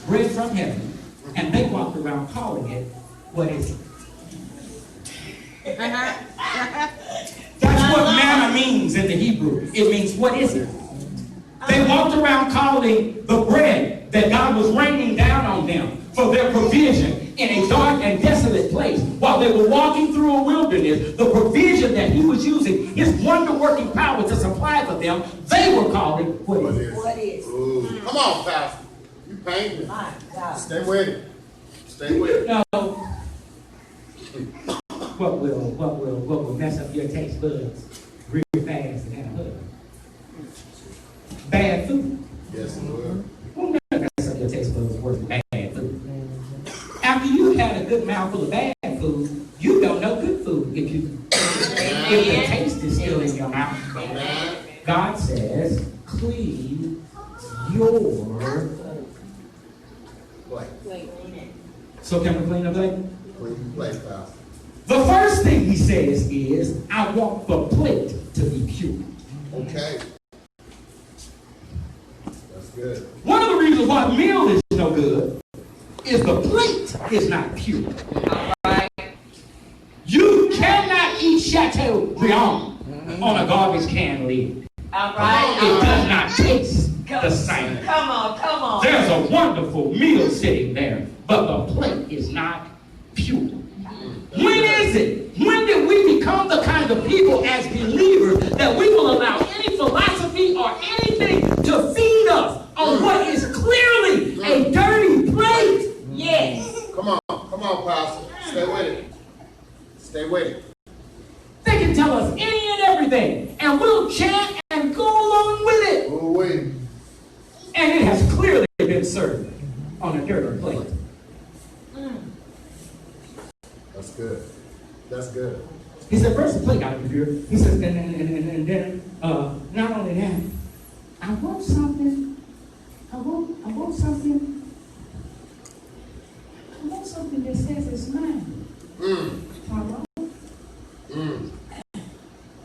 bread from heaven, and they walked around calling it, what is it? That's what manna means in the Hebrew. It means, what is it? They walked around calling the bread that God was raining down on them for their provision in a dark and desolate place while they were walking through a wilderness. The provision that he was using, his wonder-working power to supply for them, they were calling, what is it? What is? Ooh. Come on, Pastor. You painting. Stay with it. Stay with it. No. What will mess up your taste buds real fast and have a hug? Bad food. Yes, Lord. Won't mess up your taste buds worse than bad food. After you had a good mouthful of bad food, you don't know good food if the taste is still in your mouth. God says, clean your Plate. So can we clean the plate? Clean your plate, Pastor. The first thing he says is, I want the plate to be pure. Okay. That's good. One of the reasons why meal is no good is the plate is not pure. Right. You cannot eat Chateaubriand on a garbage can lid. All right. It does not taste the same. Come on. There's a wonderful meal sitting there, but the plate is not pure. When is it? When did we become the kind of people as believers that we will allow any philosophy or anything to feed us on what is clearly a dirty plate? Yes. Come on, Pastor. Stay with it. Stay with it. They can tell us any and everything, and we'll chant and go along with it. Oh, wait. And it has clearly been served on a dirty plate. That's good. That's good. He said, first the plate got to be pure. He says, and then, not only that, I want something that says it's mine.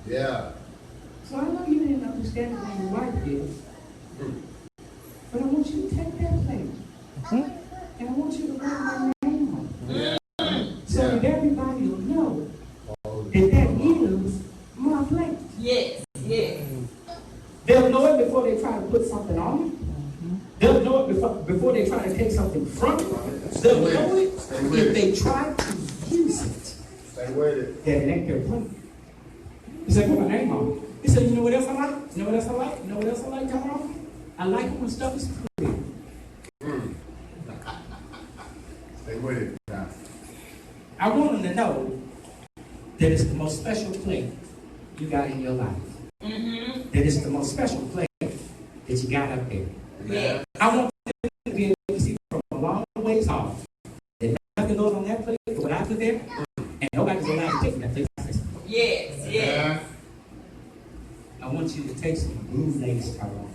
Yeah. So I know you didn't understand it when your wife did. But I want you to take that plate. And I want you to write my name on it. So that everybody will know that is my plate. Yes. They'll know it before they try to put something on it. They'll know it before they try to take something from it. They'll know it if they try to use it. Stay with it. That it ain't their plate. He said, put my name on it. He said, you know what else I like? You know what else I like? You know what else I like, Tom? I like it when stuff is clear. Stay with it. Yeah. I want them to know that it's the most special plate you got in your life. That it's the most special plate that you got up there. Yeah. I want them to be able to see from a long ways off that nothing goes on that plate but what I put there, and nobody's allowed to take from that plate. Yes. I want you to take some blue lace, Tyrone,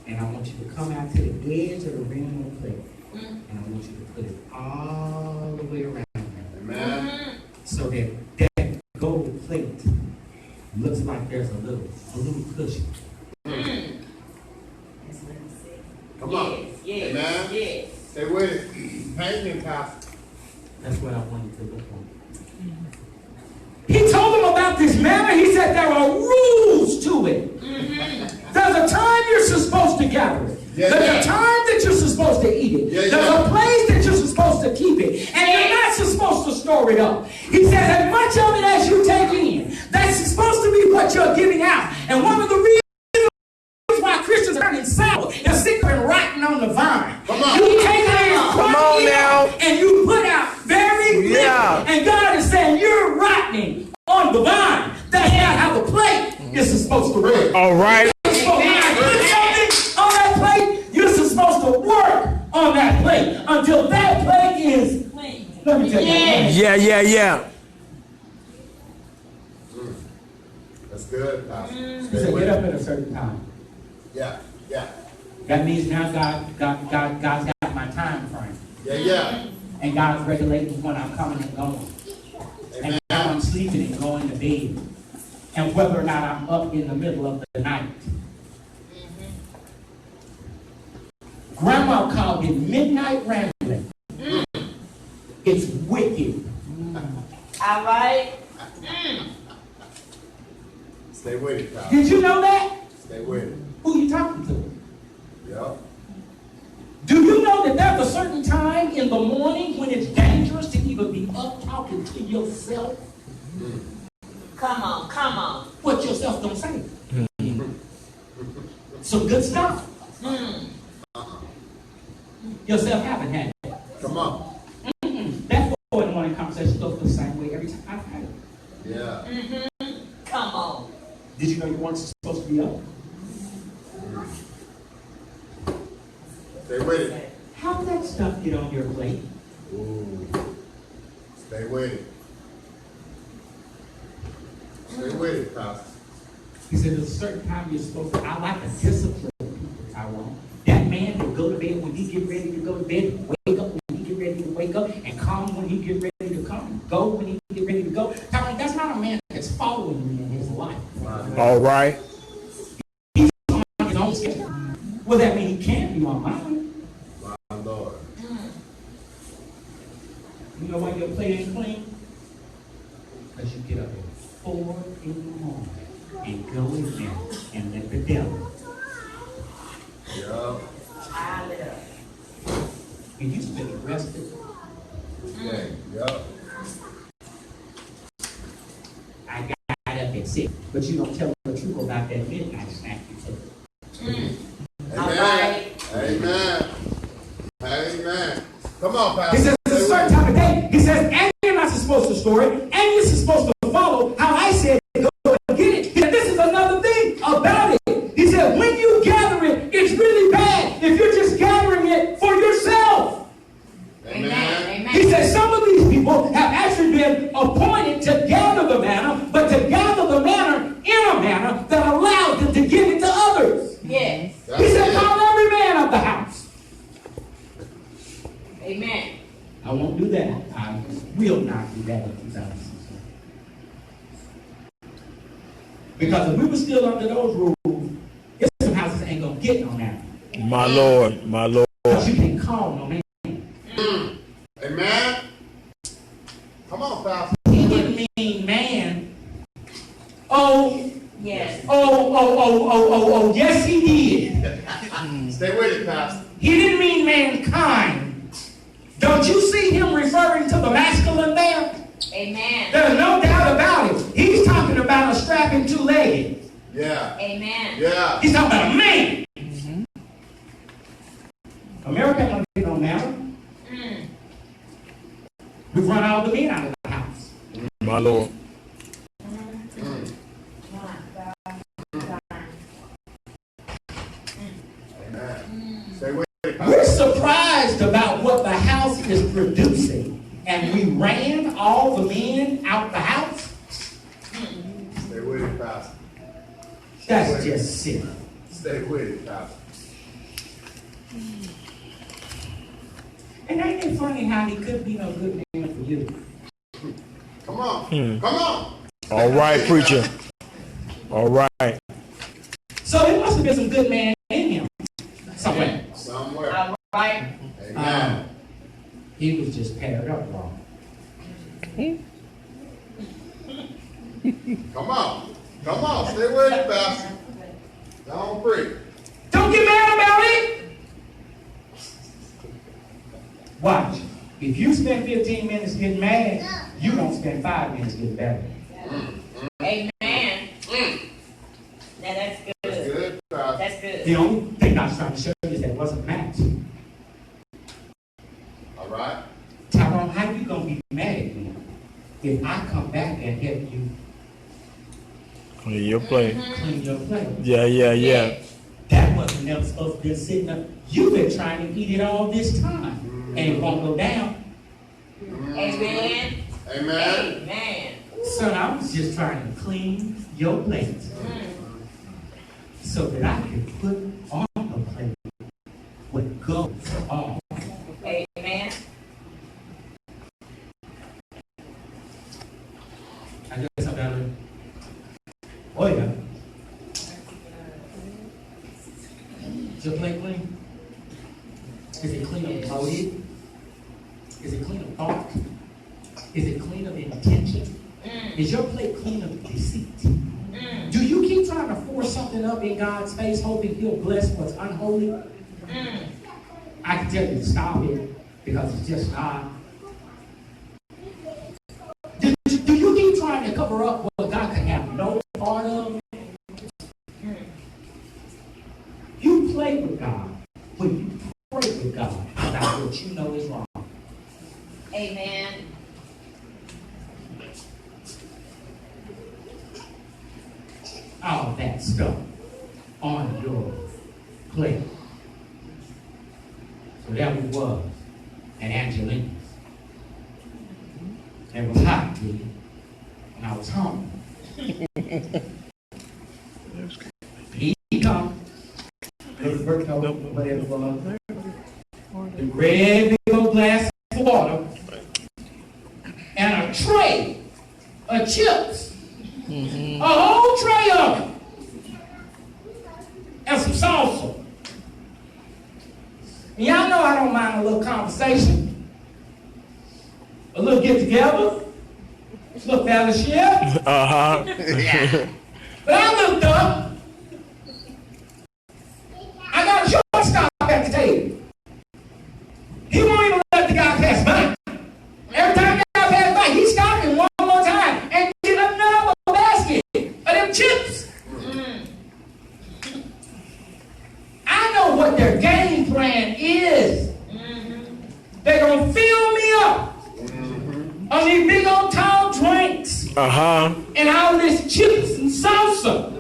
and I want you to come out to the edge of the rainbow plate, and I want you to put it all the way around there. Amen. So that gold plate looks like there's a little cushion. Come on. Yes. Amen. Yes. Stay with it. Painting, Pastor. That's what I wanted to look on. He told them about this manna. He said there are rules to it. There's a time you're supposed to gather it. There's a time that you're supposed to eat it. There's a place that you're supposed to keep it. And you're not supposed to store it up. He said as much of it as you take in, that's supposed to be what you're giving out. And one of the reasons why Christians are turning sour is sick and rotten on the vine. Come on. You take it and you put out very little. And God is saying you're rotting on the vine. That's not how the plate is supposed to work. All right. When I put something on that plate, you're supposed to work on that plate until that plate is clean. Let me tell you. Yeah. That's good, Pastor. He Stay said, with get up it. at a certain time. Yeah. That means now God's got my time frame. Yeah. And God's regulating when I'm coming and going. And how I'm sleeping and going to bed. And whether or not I'm up in the middle of the night. Grandma called it midnight rambling. It's wicked. All right. Stay with it, Pastor. Did you know that? Stay with it. Who you talking to? Yep. Do you know that there's a certain time in the morning when it's dangerous to even be up talking to yourself? Come on, come on. What yourself don't say. Some good stuff. Yourself haven't had it. Come on. That 4 in the morning conversation goes the same way every time I've had it. Yeah. Come on. Did you know you weren't supposed to be up? Stay with it. How did that stuff get on your plate? Ooh. Stay with it. Stay with it, Pastor. He said there's a certain time you're supposed to. I like to discipline people, Tyrone. That man will go to bed when he get ready to go to bed, wake up when he get ready to wake up, and come when he get ready to come, go when he get ready to go. Tyrone, that's not a man that's following me in his life. All right. He's on his own schedule. Well, that means he can't be on mine. My Lord. You know why your plate ain't clean? Because you get up at 4 in the morning and go in there and let the devil. Yep. Pile it up. And you spend the rest of it. Yeah. Yep. I got up at 6, but you don't tell the truth about that midnight snack you took. All right. Amen. Amen. Come on, Pastor. He says it's a certain time of day. He says, and you're not supposed to store it, and you're supposed to follow how I said go and get it. He said, this is another thing about it. He said, when you gather it, it's really bad if you're just gathering it for yourself. Amen. Amen. He said some of these people have actually been appointed to gather the manna, but to gather the manna in a manner that allows them to give it to others. Yes. He said, call every man of the house. Amen. I won't do that. I will not do that in 2016. Because if we were still under those rules, there's some houses ain't going to get no manna. My Lord. My Lord. Because you can't call no man. Amen. Come on, Pastor. He didn't mean man. Oh, Yes. oh, yes he did. Stay with it, Pastor. He didn't mean mankind. Don't you see him referring to the masculine there? Amen. There's no doubt about it. He's talking about a strapping two-legged. Yeah. Amen. Yeah. He's talking about a man. America don't get no matter. We've run all the men out of the house. My Lord. Amen. Stay with it, We're Pastor. surprised about what the house is producing, and we ran all the men out the house. Stay with it, Pastor. That's just silly. Stay with it, Pastor. And ain't it funny how he could be no good man for you? Come on. Come on. All right, preacher. All right. So there must have been some good man in him somewhere. Somewhere. All right. Amen. He was just paired up wrong. Come on. Come on. Stay with it, Pastor. Don't preach. Don't get mad about it. Watch. If you spend 15 minutes getting mad, you don't spend 5 minutes getting better. Amen. Now that's good. That's good, Pastor. That's good. The only thing I was trying to show you is that it wasn't match. All right. Tyrone, how you going to be mad at me if I come back and help you Clean your plate. clean your plate? Yeah. That wasn't never supposed to be sitting up. You've been trying to eat it all this time, and it won't go down. Amen. Amen. Amen. Son, I was just trying to clean your plate so that I can put on the plate what goes on. Amen. I guess I'm done. Oh, yeah. Is your plate clean? Is it clean of motive? Is it clean of thought? Is it clean of intention? Is your plate clean of deceit? Do you keep trying to force something up in God's face, hoping He'll bless what's unholy? I can tell you to stop it, because it's just not. Do you keep trying to cover up what God can have no part of? You play with God when you pray with God about what you know is wrong. Amen. All that stuff on your plate. So there we was at Angelina's. It was hot, dude, and I was hungry. He come, whatever it was, the red big old glass of water, and a tray of chips. A whole tray of it. And some salsa. And y'all know I don't mind a little conversation. A little get together. A little fellowship. Uh-huh. But I looked up. I got a shortstop at the table. He won't even let the guy pass by. Every time the guy passed by, he stopped him one more time and get another basket of them chips. I know what their game plan is. They're going to fill me up on these big old tall drinks and all this chips and salsa.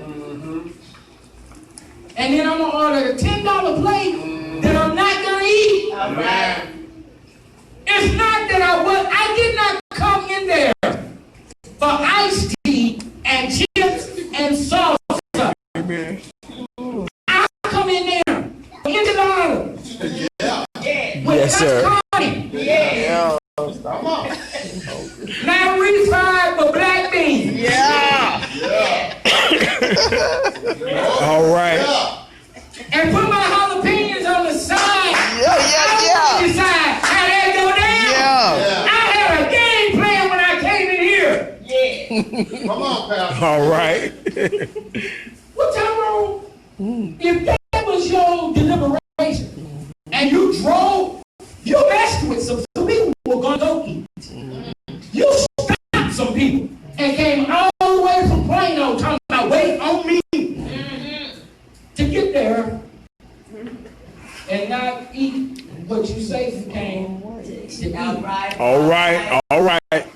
And then I'm going to order a $10 plate that I'm not going to eat. All right. It's not that I did not come in there for iced tea and chips and salsa. I come in there for enchiladas. Yes, sir. Yeah. Come on. Now refried for black beans. All right. And put my jalapenos on the side. On the side. How they go down. I had a game plan when I came in here. Yeah. Come on, Pastor. All right. What y'all wrong? If that was your deliberation and you drove, you messed with some people who were going to go eat. You stopped some people and came all the way from Plano talking about wait on me to get there and not eat what you say you came to eat. All right. All right. All right.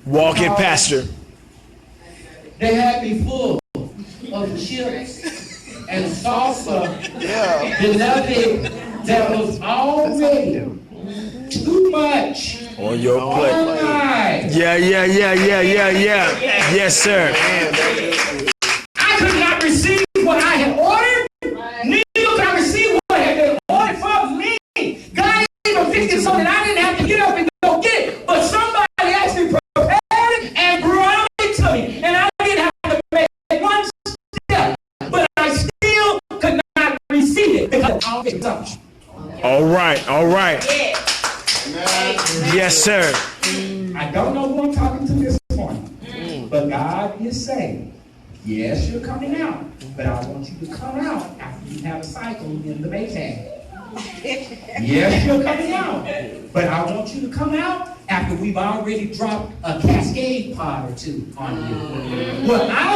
Walk it, Pastor. They had me full of chips and salsa, beloved, that was already too much On your plate. on mine. Yeah. Yes, sir. I could not receive what I had ordered, neither could I receive what had been ordered for me. God even fixed it so that I didn't have to get up and go get it, but somebody actually prepared it and brought it to me, and I didn't have to make one step, but I still could not receive it because I was touched. All right. Yeah. Yes, sir. I don't know who I'm talking to this morning, but God is saying, yes, you're coming out, but I want you to come out after you have a cycle in the Maytag. Yes, you're coming out, but I want you to come out after we've already dropped a Cascade pod or two on you. What I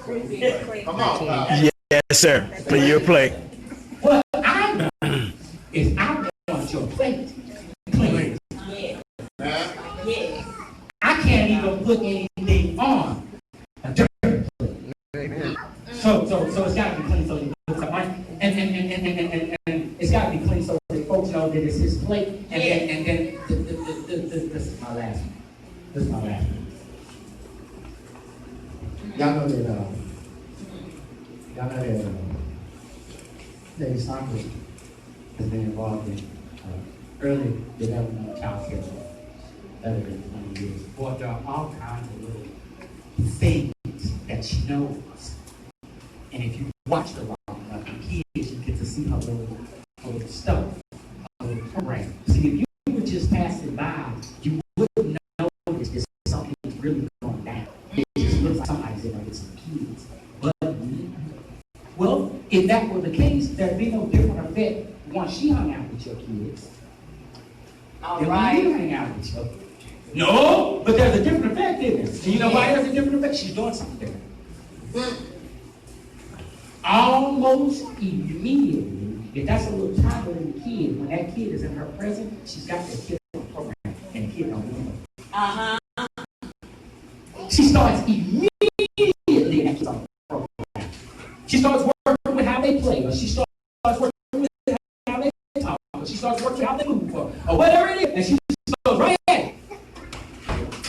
want, Come on, Pastor. Yes, sir. Play your play. what I want is I want your plate clean. Yeah. Man. Yeah. I can't even put anything on a dirty plate. So it's got to be clean so you put something on. And it's got to be clean so that folks know that it's his plate. And then this is my last one. This is my last one. Y'all know that Lady Sandra has been involved in early development of child care better than 20 years. Boy, there are all kinds of little things that she knows. And if you watch her long enough, the kids, you get to see her little stuff of the program. See, if you were just passing by, you wouldn't notice that something's really going down. It just looks like somebody's in there with some kids. But, well, if that were the case, there'd be no different effect once she hung out with your kids. All Then right. when you hang out with your kids. No, but there's a different effect in it. And you know why there's a different effect? She's doing something different. Almost immediately, if that's a little toddling kid, when that kid is in her presence, she's got the kid on the program, and the kid don't know. Uh-huh. She starts immediately at the program. She starts working with how they play, or she starts working with how they talk, or she starts working with how they move, or whatever it is, and she just goes right at it.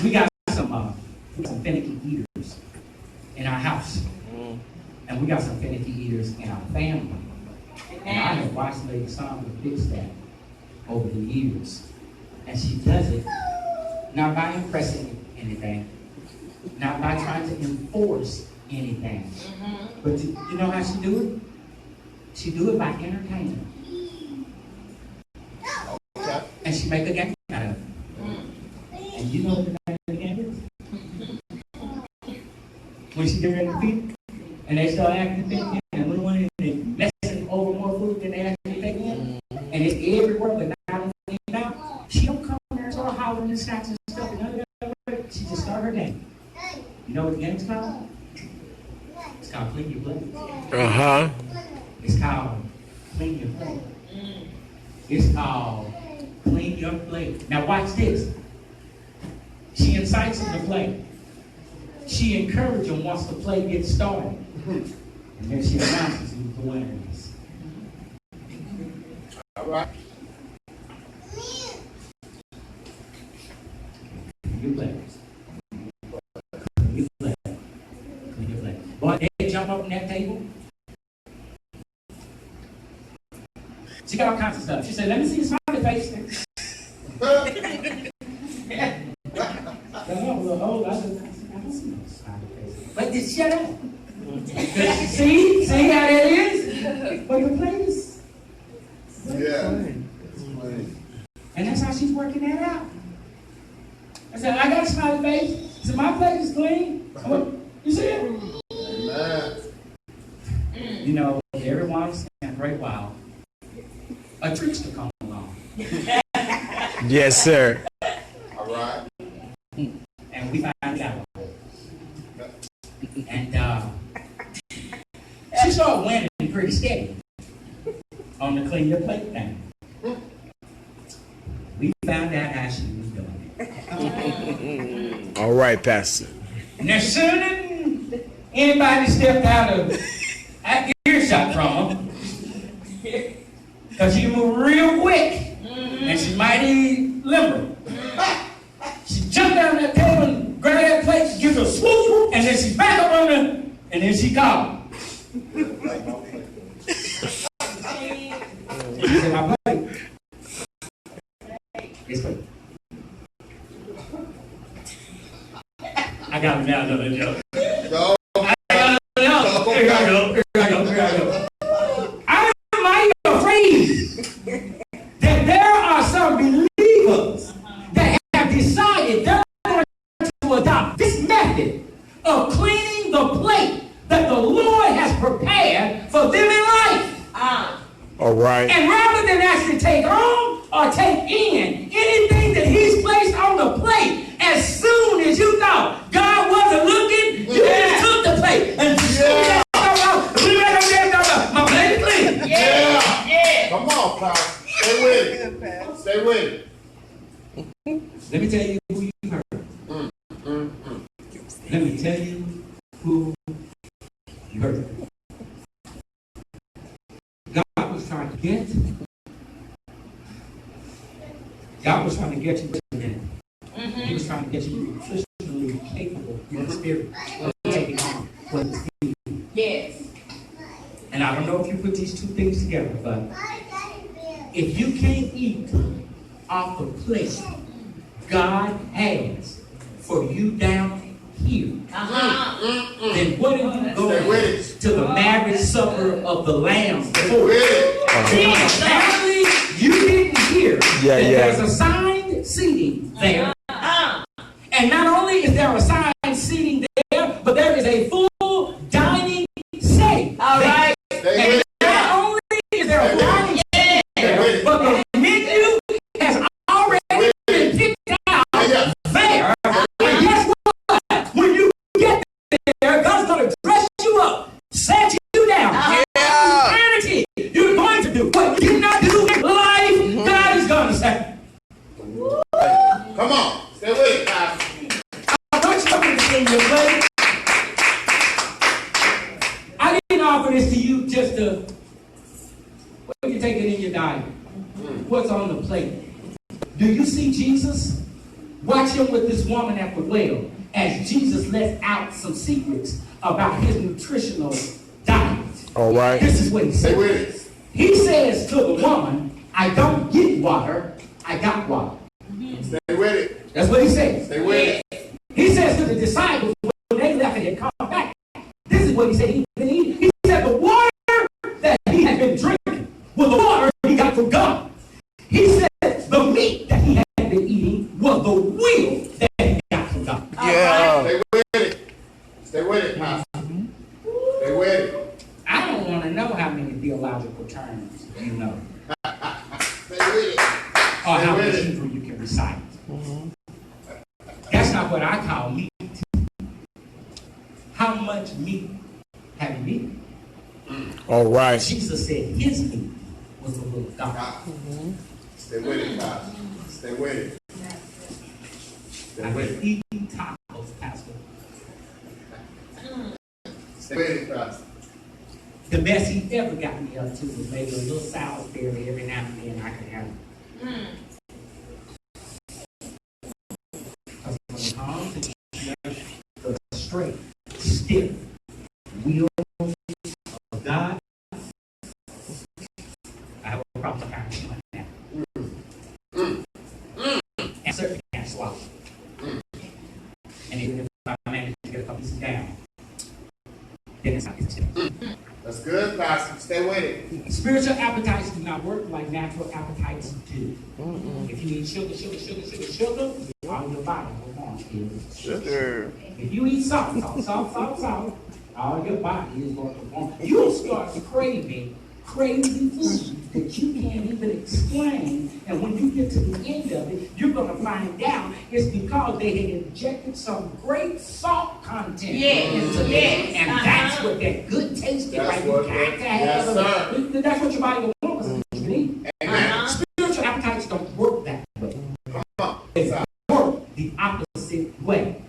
We got some finicky eaters in our house. And we got some finicky eaters in our family. And I have watched Lady Sandra fix that over the years. And she does it not by impressing anything, not by trying to enforce anything. But you know how she do it? She do it by entertaining. Okay. And she make a game out of it. And you know what the name of the game is? When she get ready to feed, and they start acting finicky, and little one is messing over more food than they actually take in, and it's everywhere, but not only now, she don't come there and start hollering and snatching and stuff, and none of that. She just start her game. You know what the game's called? It's called Clean Your Plate. Uh-huh. It's called Clean Your Plate. It's called Clean Your Plate. Now watch this. She incites him to play. She encourages him once the play gets started. And then she announces who the winner is. All right. You play. You play. You play. Boy, they jump up on that table. She got all kinds of stuff. She said, let me see the smiley face. But just shut up. See how that is? But the plate is. Yeah. And that's how she's working that out. I said, I got a smiley face. I said, my plate is clean. I went, you see it? Amen. You know, every once in a great while, a trickster comes along. Yes, sir. All right. And we find out. And she started winning pretty steady on the Clean Your Plate thing. We found out how she was doing it. All right, Pastor. Now, sooner than anybody stepped out of earshot from her, because she moved real quick, and she's mighty limber. She jumped down that table and grabbed that plate, gives her a swoop, and then she's back up on her, and then she called. She said, my plate. It's clean. I got another joke. Go. I go. I'm mighty afraid that there are some believers that have decided they're going to adopt this method of cleaning the plate that the Lord has prepared for them in life. All right. And rather than actually take on or take in anything that He's placed on the plate, as soon as you thought God wasn't looking, you just took the plate and my plate is clean. Yeah. Come on, pal. Stay with it. Stay with it. Let me tell you who you heard. Let me tell you who you heard. God was trying to get you. God was trying to get you. He was trying to get you nutritionally capable in the spirit of taking on what is needed. Yes. And I don't know if you put these two things together, but if you can't eat off the plate God has for you down here, then what are you going to the marriage supper of the Lamb for? With it. Apparently, Yeah, There's yeah. assigned seating there. And not only is there assigned seating there, but there is a full dining setting. All right. And not only is there a dining setting there, but the menu has already been picked out there. And guess what? When you get there, God's going to dress you up, set you down. Eternity, you're going to do what you did not do in life. God is going to say. Come on. Stay with it, Pastor. I want you to understand your plate. I didn't offer this to you just to, well, you take it in your diet. What's on the plate? Do you see Jesus? Watch him with this woman at the well as Jesus lets out some secrets about his nutritional diet. All right. This is what he Stay says. with it. He says to the woman, I don't get water, I got water. Stay with it. That's what he says. Stay with it. He says to the disciples when they left and they come back, this is what he said. He said the water that he had been drinking was the water he got from God. He said the meat that he had been eating was the will that he got from God. Yeah. Stay with it. Stay with it, Pastor. Stay with it. I don't want to know how many theological terms you know Stay with it. or how Stay much with it. Hebrew you can recite. That's not what I call meat. How much meat have you eaten? All right. Jesus said his meat was the will of God. Stay with it, Pastor. Stay with it. Stay I've with been it. eating tacos, Pastor. Stay with it, Pastor. The best he ever got me up to was maybe a little Salisbury every now and then I could have it. Because when it comes to the straight, stiff will of God, I have a problem kind of like that. And certainly can't swallow. And even if I manage to get a couple pieces down, then it's not stiff. That's good, Pastor. Stay with it. Spiritual appetites do not work like natural appetites do. If you eat sugar, all your body will want is sugar. If you eat salt, all your body is going to want. You'll start craving crazy food that you can't even explain. And when you get to the end of it, you're going to find out it's because they had injected some great salt content into it. And that's what that good tasting That's right. You what got that- to have yes, it. That's what your body will want because you can eat. Amen. Spiritual appetites don't work that way. Come on. They work the opposite way.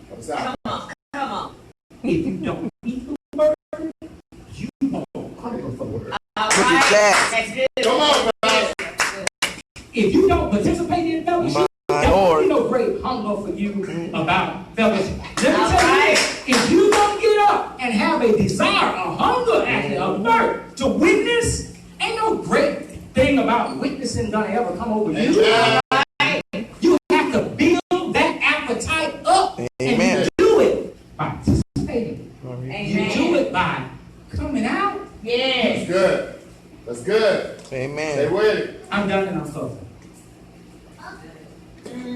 What's up? Come on. If you don't eat the word, you won't hunger for the word. All right. That's good. Come on, Pastor. If you don't participate in fellowship, there will be no great hunger for you about fellowship. Let me tell you this, if you don't get up and have a desire, a hunger, actually, a thirst to witness, ain't no great thing about witnessing gonna ever come over you. Amen. You have to build that appetite up, and you do it by participating. You do it by coming out. Yes. That's good. That's good. Amen. Stay with it. I'm done and I'm closing.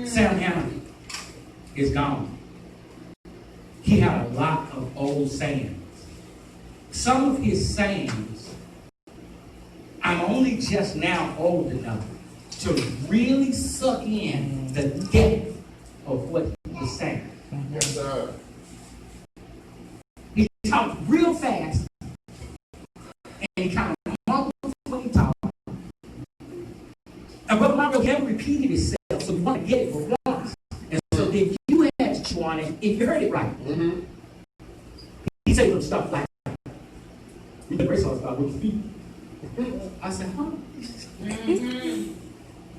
Sam Hammond is gone. He had a lot of old sayings. Some of his sayings, I'm only just now old enough to really suck in the depth of what he was saying. Yes, sir. He talked real fast, and he kind of mumbled when he talked. And Brother Mario never repeated himself, so you want to get it for once. And so then you had to chew on it if you heard it right. He said some stuff like, "You can race horse about with your feet." I said, huh?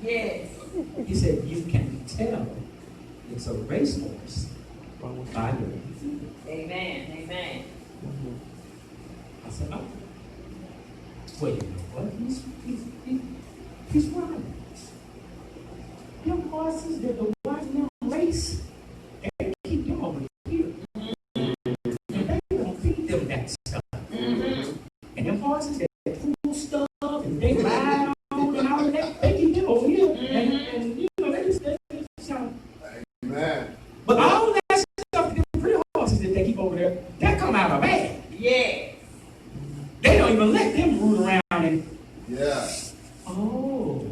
Yes. He said, you can tell it's a racehorse by the way. Amen. Amen. I said, oh. Well, you know what? He's right. Them horses that the white young race, they keep them over here. And they don't feed them that stuff. And them horses that pull stuff and they ride on and all of that, they keep Yeah. Oh.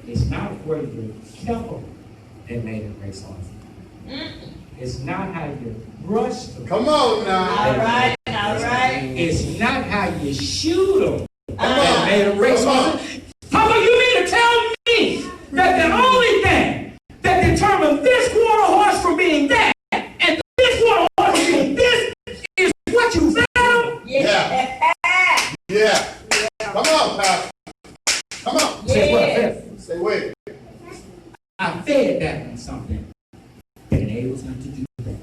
It's not where you're careful that made it race on. It's not how you rush them. Come on now. All right. It's not how you shoot them that made a race on. Papa, you mean to tell me that the only thing that determined this quarter horse from being that and this quarter horse from being this is what you fed them? Yeah. Yeah. Come on, Pastor. Come on. Say what I fed. Stay with it. I fed that one something that enables him to do that.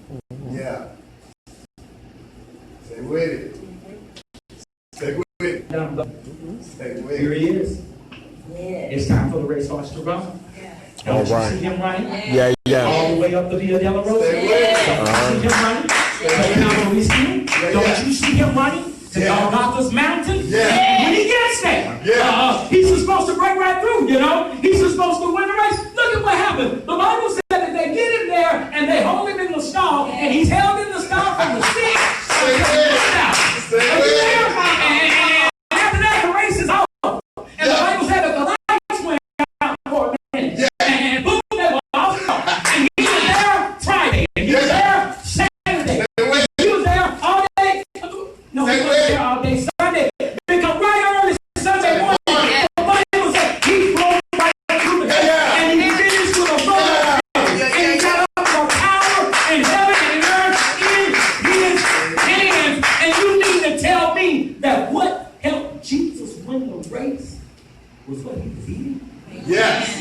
Yeah. Stay with it. Stay with it. Stay with Here it. he is. It's time for the racehorse to run. All Don't you right. see him running? Yeah. All the way up the Via Della Rosa. Stay with it. Don't you see him running? Don't you see him running to Golgotha's mountain? Yeah. When he gets there, he's supposed to break right through, you know? He's supposed to win the race. Look at what happened. The Bible said that they get him there and they hold him in the stall, and he's held in the stall from the seat. Stay with it. Stay with it. And after that, the race is over. And the Bible said that the lights went out for a minute. And boom, they were off. And he was there Friday. And he was there Saturday. He was there all day. No, he wasn't there all day Sunday. Because right early Sunday morning, the Bible said he rolled right through the day. And he finished with a roll. And he got up for power and heaven and earth in his hands. And you need to tell me that what helped Jesus win the race was what he was eating? Yes.